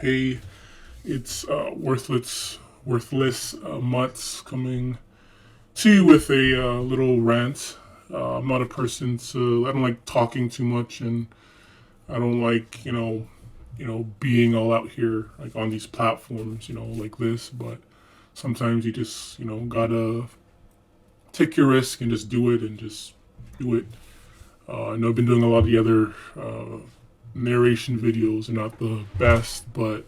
Hey, it's worthless mutts coming to you with a little rant. I'm not a person to. I don't like talking too much, and I don't like being all out here like on these platforms, like this. But sometimes you just gotta take your risk and just do it and just do it. I know I've been doing a lot of the other narration videos, are not the best, but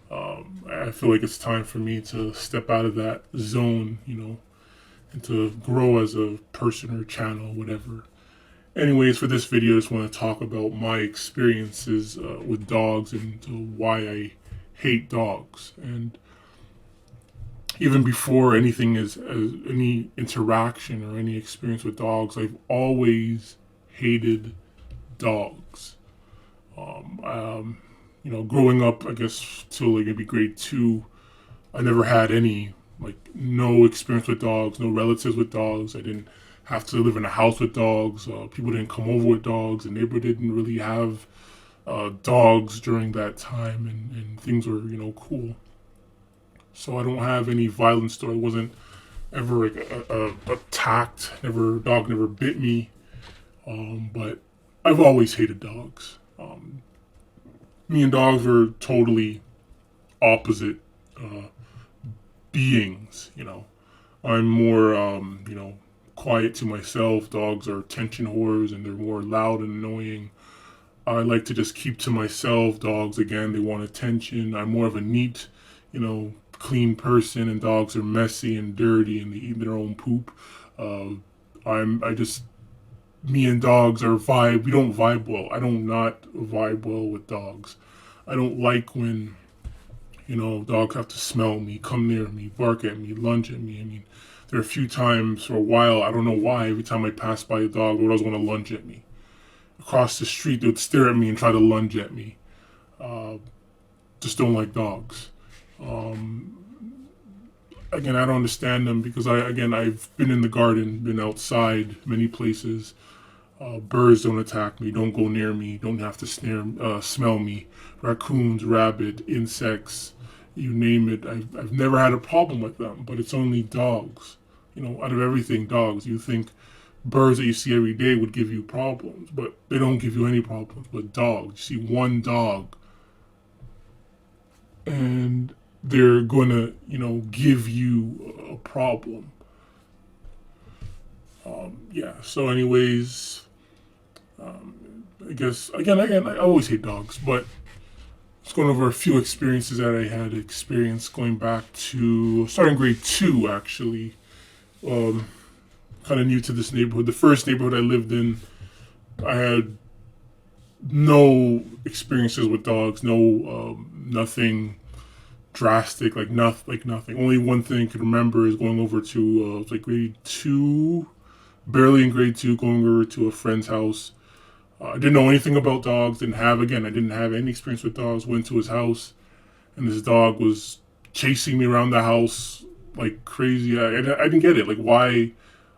I feel like it's time for me to step out of that zone, and to grow as a person or channel, whatever. Anyways, for this video, I just want to talk about my experiences with dogs and why I hate dogs. And even before anything is any interaction or any experience with dogs, I've always hated dogs. Um, um, growing up, I guess till like maybe grade two, I never had any no experience with dogs, no relatives with dogs. I didn't have to live in a house with dogs. People didn't come over with dogs. The neighbor didn't really have dogs during that time, and things were cool. So I don't have any violent story. I wasn't ever attacked. Dog never bit me. But I've always hated dogs. Me and dogs are totally opposite uh, beings. I'm more quiet to myself. Dogs are attention whores and they're more loud and annoying. I like to just keep to myself. Dogs, again, they want attention. I'm more of a neat, clean person, and dogs are messy and dirty and they eat their own poop. Uh, I just, me and dogs are vibe. We don't vibe well. I don't not vibe well with dogs. I don't like when dogs have to smell me, come near me, bark at me, lunge at me. I mean, there are a few times for a while, I don't know why, every time I pass by a dog, they always want to lunge at me. Across the street, they would stare at me and try to lunge at me. Uh, just don't like dogs. Um, Again, I don't understand them because I've been in the garden, been outside many places. Birds don't attack me, don't go near me, don't have to smell me. Raccoons, rabbit, insects, you name it. I've never had a problem with them, but it's only dogs. Out of everything, dogs. You think birds that you see every day would give you problems, but they don't give you any problems. But dogs, you see one dog, and they're gonna, give you a problem. Yeah. So, anyways, I guess again, I always hate dogs, but just going over a few experiences that I had experienced going back to starting grade two, actually. Um, Kind of new to this neighborhood. The first neighborhood I lived in, I had no experiences with dogs, no nothing drastic, like nothing. Only one thing I could remember is going over to it was like grade two, barely in grade two, going over to a friend's house. I didn't know anything about dogs. I didn't have any experience with dogs. Went to his house, and this dog was chasing me around the house like crazy. I didn't get it. Like, why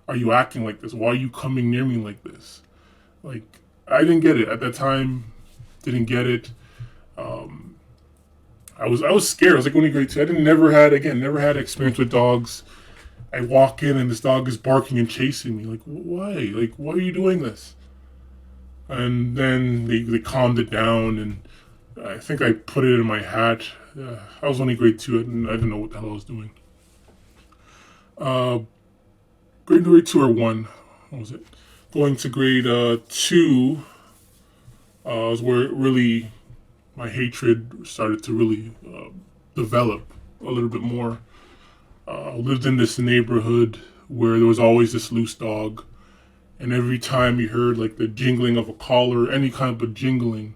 are you acting like this? Why are you coming near me like this? Like, I didn't get it at that time. Didn't get it. Um, I was scared. I was like only grade two. I didn't never had experience with dogs. I walk in and this dog is barking and chasing me. Like, why? Like, why are you doing this? And then they calmed it down, and I think I put it in my hat. I was only grade two. I didn't know what the hell I was doing. Uh, grade two or one. What was it? Going to grade two was where really my hatred started to really develop a little bit more. I lived in this neighborhood where there was always this loose dog, and every time you heard like the jingling of a collar, any kind of jingling,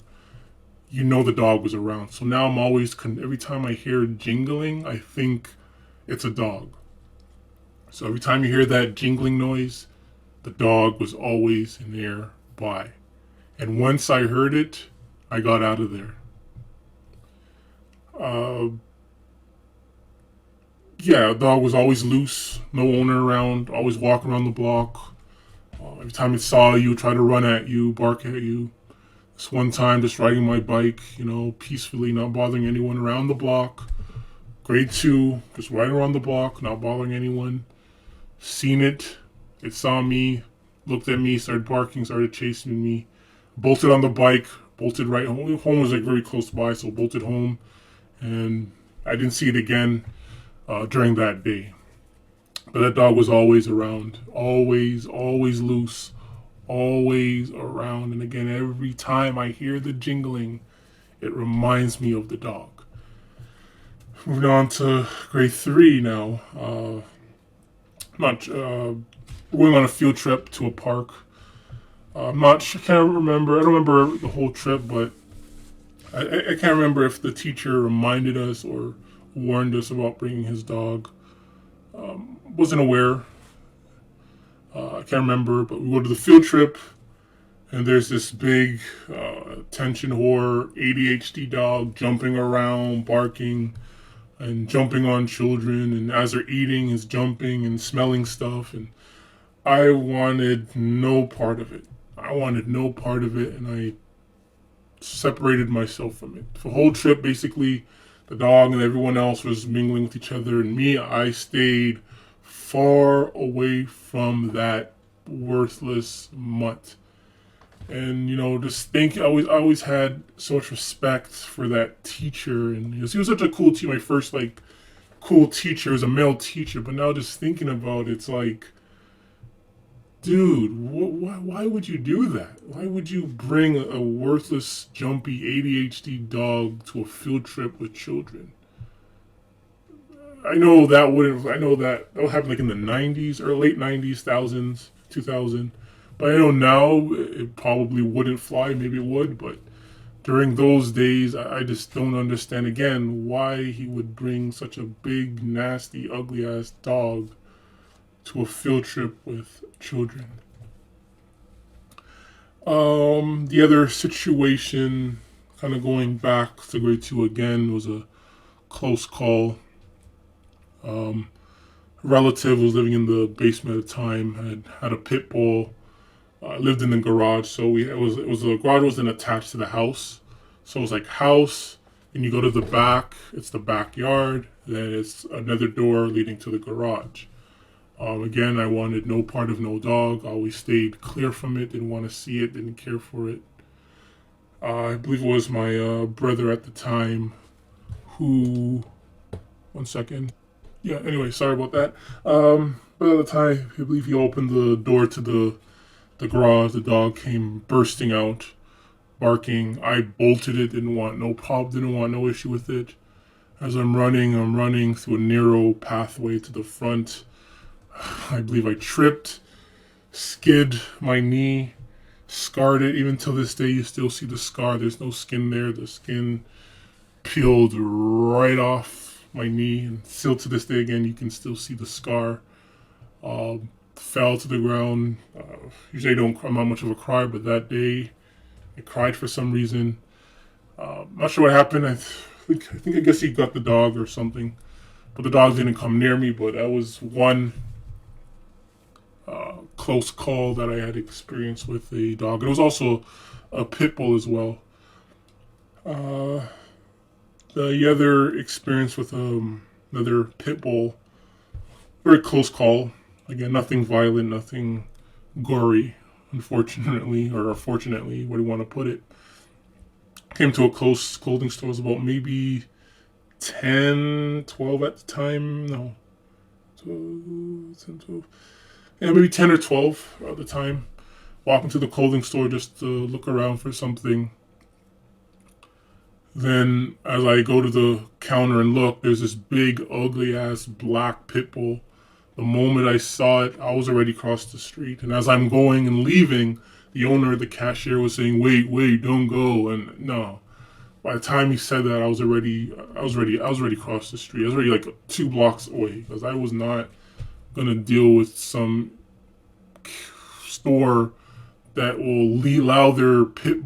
the dog was around. So now I'm always every time I hear jingling, I think it's a dog. So every time you hear that jingling noise, the dog was always nearby. And once I heard it, I got out of there. Uh, yeah, the dog was always loose, no owner around, always walk around the block. Every time it saw you, try to run at you, bark at you. This one time, just riding my bike, peacefully, not bothering anyone around the block. Grade 2, just riding around the block, not bothering anyone. Seen it. It saw me, looked at me, started barking, started chasing me. Bolted on the bike, bolted right home. Home was like very close by, so bolted home. And I didn't see it again during that day. But that dog was always around, always loose, always around. And again, every time I hear the jingling, it reminds me of the dog. Moving on to grade 3 now. We're going on a field trip to a park. I can't remember. I don't remember the whole trip, but I can't remember if the teacher reminded us or warned us about bringing his dog. Wasn't aware. I can't remember, but we go to the field trip, and there's this big attention whore ADHD dog jumping around, barking, and jumping on children, and as they're eating, is jumping and smelling stuff, and I wanted no part of it. And I separated myself from it. The whole trip, basically, the dog and everyone else was mingling with each other, and me, I stayed far away from that worthless mutt. And just think, I always had so much respect for that teacher, and he was such a cool teacher. My first cool teacher was a male teacher, but now just thinking about it, it's like, dude, why would you do that? Why would you bring a worthless, jumpy ADHD dog to a field trip with children? I know that would happen in the 90s or late 90s, 2000. But I know now it probably wouldn't fly. Maybe it would, but during those days, I just don't understand again why he would bring such a big, nasty, ugly ass dog to a field trip with children. The other situation, kind of going back to grade 2 again, was a close call. A relative was living in the basement at the time, had a pit bull. Lived in the garage, so the garage wasn't attached to the house, so it was like house, and you go to the back, it's the backyard, then it's another door leading to the garage. Again, I wanted no part of no dog. I always stayed clear from it, didn't want to see it, didn't care for it. I believe it was my brother at the time who, one second. Yeah, anyway, sorry about that. But at the time, I believe he opened the door to the garage. The dog came bursting out, barking. I bolted it, didn't want no problem, didn't want no issue with it. As I'm running through a narrow pathway to the front. I believe I tripped, skid my knee, scarred it. Even till this day, you still see the scar. There's no skin there. The skin peeled right off my knee, and still to this day, again, you can still see the scar. Fell to the ground. Usually I'm not much of a crier, but that day I cried for some reason. Not sure what happened. I guess he got the dog or something, but the dog didn't come near me. But that was one close call that I had experienced with a dog. It was also a pit bull as well. The other experience with another pit bull, very close call. Again, nothing violent, nothing gory, unfortunately, or fortunately, what do you want to put it. Came to a close clothing store. It was about maybe 10, 12 at the time. No. 10, 12. Yeah, maybe 10 or 12 at the time. Walking to the clothing store just to look around for something. Then, as I go to the counter and look, there's this big, ugly-ass black pit bull. The moment I saw it, I was already across the street. And as I'm going and leaving, the owner, the cashier, was saying, "Wait, don't go." And no, by the time he said that, I was already across the street. I was already 2 blocks away, because I was not gonna deal with some store that will allow their a pit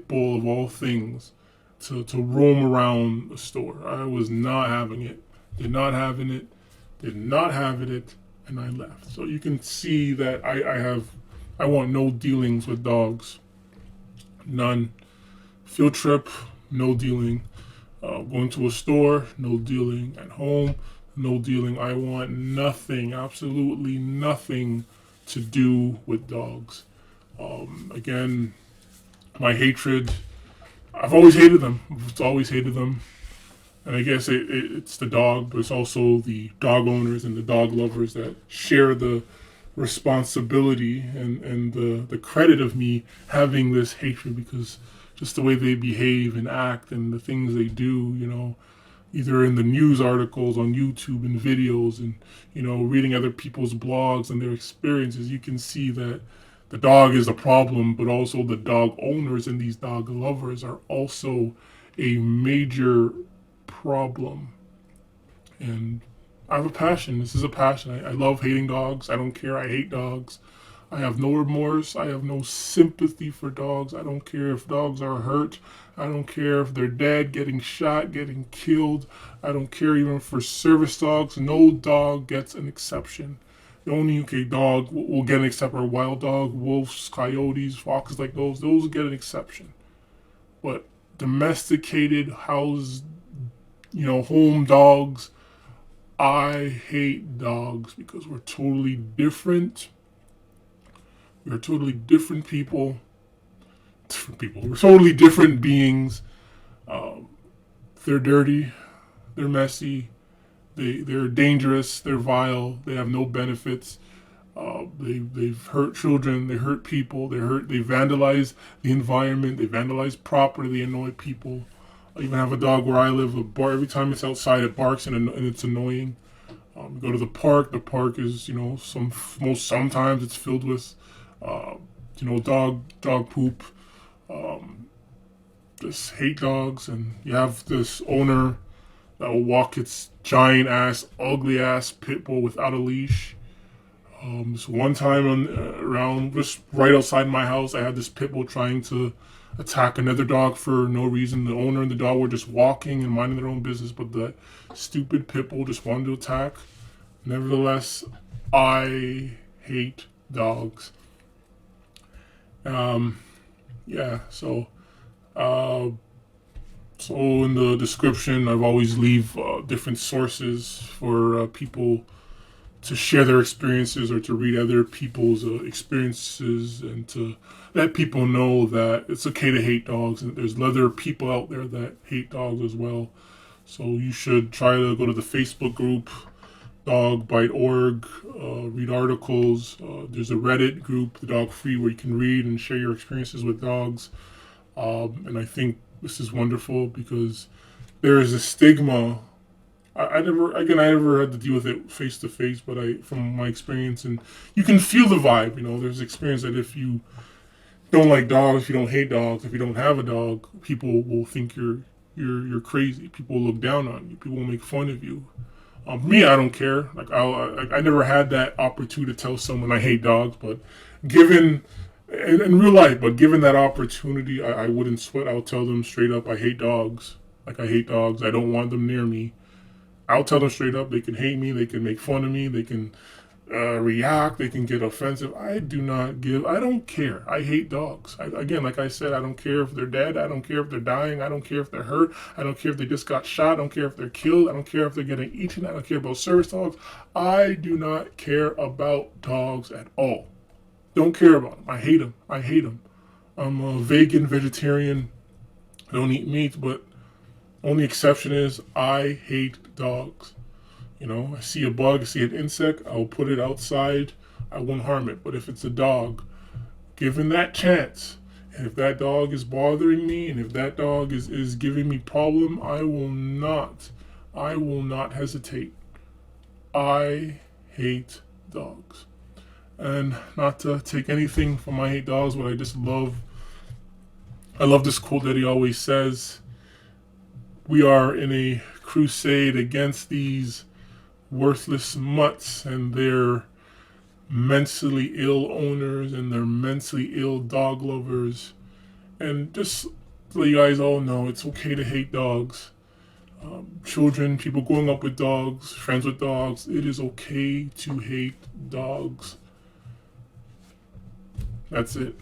bull of all things, to roam around the store. I was not having it. Did not have it, and I left. So you can see that I want no dealings with dogs. None. Field trip, no dealing. Going to a store, no dealing. At home, no dealing. I want nothing, absolutely nothing to do with dogs. Again, my hatred, I've always hated them. I've always hated them. And I guess it's the dog, but it's also the dog owners and the dog lovers that share the responsibility and the credit of me having this hatred, because just the way they behave and act and the things they do, either in the news articles on YouTube and videos and, reading other people's blogs and their experiences, you can see that the dog is a problem, but also the dog owners and these dog lovers are also a major problem. And I have a passion. This is a passion. I love hating dogs. I don't care. I hate dogs. I have no remorse. I have no sympathy for dogs. I don't care if dogs are hurt. I don't care if they're dead, getting shot, getting killed. I don't care even for service dogs. No dog gets an exception. The only UK dog will get an exception are wild dog, wolves, coyotes, foxes, like those. Those will get an exception. But domesticated, housed, home dogs, I hate dogs because we're totally different. We're totally different people. We're totally different beings. They're dirty. They're messy. They're dangerous. They're vile. They have no benefits. They've hurt children. They hurt people. They vandalize the environment. They vandalize property. They annoy people. I even have a dog where I live. Every time it's outside, it barks and it's annoying. Go to the park. The park is, sometimes it's filled with, dog poop. Just hate dogs, and you have this owner that will walk its giant ass, ugly ass pit bull without a leash. This one time around just right outside my house, I had this pit bull trying to attack another dog for no reason. The owner and the dog were just walking and minding their own business, but the stupid pit bull just wanted to attack. Nevertheless, I hate dogs. So in the description, I've always leave different sources for people to share their experiences or to read other people's experiences, and to let people know that it's okay to hate dogs, and there's other people out there that hate dogs as well. So you should try to go to the Facebook group, dogbite.org, read articles. There's a Reddit group, the Dogfree, where you can read and share your experiences with dogs. And I think this is wonderful because there is a stigma. I never had to deal with it face to face, but from my experience, and you can feel the vibe. There's experience that if you don't like dogs, if you don't hate dogs, if you don't have a dog, people will think you're crazy. People will look down on you. People will make fun of you. Me, I don't care. I never had that opportunity to tell someone I hate dogs, but given in real life, but given that opportunity, I wouldn't sweat. I'll tell them straight up, I hate dogs. I hate dogs. I don't want them near me. I'll tell them straight up. They can hate me. They can make fun of me. They can react. They can get offensive. I don't care. I hate dogs. Again, like I said, I don't care if they're dead. I don't care if they're dying. I don't care if they're hurt. I don't care if they just got shot. I don't care if they're killed. I don't care if they're getting eaten. I don't care about service dogs. I do not care about dogs at all. Don't care about them. I hate them. I hate them. I'm a vegan, vegetarian. I don't eat meat, but only exception is I hate dogs. I see a bug, I see an insect, I'll put it outside. I won't harm it. But if it's a dog, given that chance, and if that dog is bothering me, and if that dog is giving me problem, I will not hesitate. I hate dogs. And not to take anything from I hate dogs, but I love this quote that he always says. We are in a crusade against these worthless mutts and their mentally ill owners and their mentally ill dog lovers. And just to let you guys all know, it's okay to hate dogs. Children, people growing up with dogs, friends with dogs, it is okay to hate dogs. That's it.